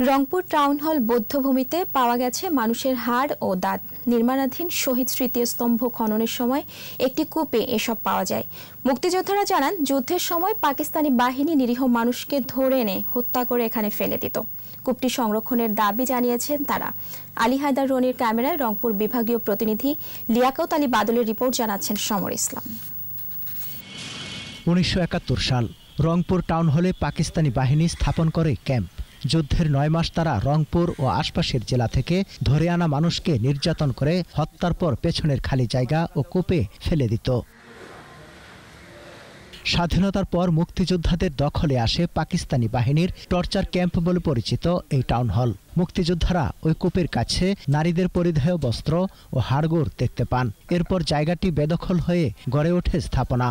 Rangpur town hall বৌদ্ধভূমিতে পাওয়া গেছে মানুষের হাড় ও দাঁত। নির্মাণাধীন শহীদ স্মৃতিস্তম্ভ খননের সময় একটি কূপে এসব পাওয়া যায়। মুক্তিযোদ্ধারা জানান, যুদ্ধের সময় পাকিস্তানি বাহিনী নিরীহ মানুষকে ধরে এনে হত্যা করে এখানে ফেলে দিত। কূপটি সংরক্ষণের দাবি জানিয়েছেন তারা। আলী হায়দার রনির ক্যামেরায় রংপুর বিভাগীয় প্রতিনিধি লিয়াকত আলী বাদলের রিপোর্ট, জানাচ্ছেন সমর ইসলাম। 1971 সাল রংপুর টাউন হলে পাকিস্তানি বাহিনী স্থাপন করে ক্যাম্প। যুদ্ধের 9 মাস তারা রংপুর ও আশপাশের জেলা থেকে ধরে আনা মানুষকে নির্যাতন করে হত্যার পর পেছনের খালি জায়গা ও কূপে ফেলে দিত। স্বাধীনতার পর মুক্তিযোদ্ধাদের দখলে আসে পাকিস্তানি বাহিনীর টর্চার ক্যাম্প বলে পরিচিত এই টাউন হল। মুক্তিযোদ্ধারা ওই কূপের কাছে নারীদের পরিধেয় বস্ত্র ও হাড়গোড় দেখতে পান। এরপর জায়গাটি বেদখল হয়ে গড়ে ওঠে স্থাপনা।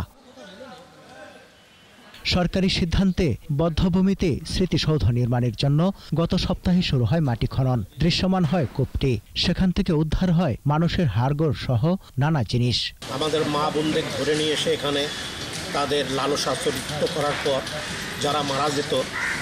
সরকারি সিদ্ধান্তে বদ্ধভূমিতে স্মৃতিসৌধ নির্মাণের জন্য গত সপ্তাহে শুরু হয় মাটি খনন। দৃশ্যমান হয় কূপটি। সেখান থেকে উদ্ধার হয় মানুষের হাড়গোড় সহ নানা জিনিস। আমাদের মা বোনদের ধরে নিয়ে এসে এখানে তাদের লালসা চরিত্র করার পর যারা মারা যেত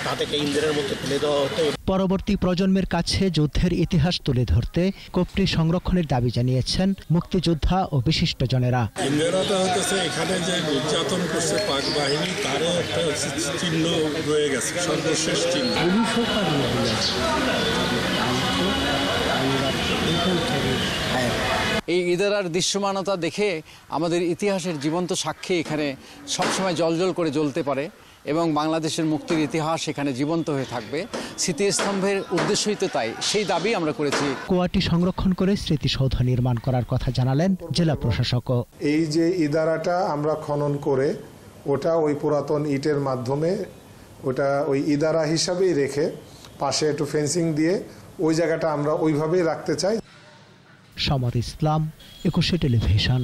তাদেরকে ইন্দ্রের মধ্যে ফেলে দেওয়া হতো। পরবর্তী প্রজন্মের কাছে যুদ্ধের ইতিহাস তুলে ধরতে কূপটি সংরক্ষণের দাবি জানিয়েছেন মুক্তিযোদ্ধা ও বিশিষ্টজনেরা। ইন্দিরাটা হতেছে এখানে যে নির্যাতন করছে পাক বাহিনী, তার একটা চিহ্ন রয়ে গেছে, সর্বশেষ চিহ্ন। এই ইদারার দৃশ্যমানতা দেখে আমাদের ইতিহাসের জীবন্ত সাক্ষী এখানে সবসময় জ্বলজ্বল করে জ্বলতে পারে এবং বাংলাদেশের মুক্তির ইতিহাস এখানে জীবন্ত হয়ে থাকবে। স্মৃতিস্তম্ভের উদ্দেশ্যই তো তাই, সেই দাবি আমরা করেছি। কুয়াটি সংরক্ষণ করে স্মৃতিসৌধ নির্মাণ করার কথা জানালেন জেলা প্রশাসকও। এই যে ইদারাটা আমরা খনন করে ওটা ওই পুরাতন ইটের মাধ্যমে ওটা ওই ইদারা হিসাবেই রেখে পাশে একটু ফেন্সিং দিয়ে ওই জায়গাটা আমরা ওইভাবেই রাখতে চাই। সমর ইসলাম, 21 টেলিভিশন।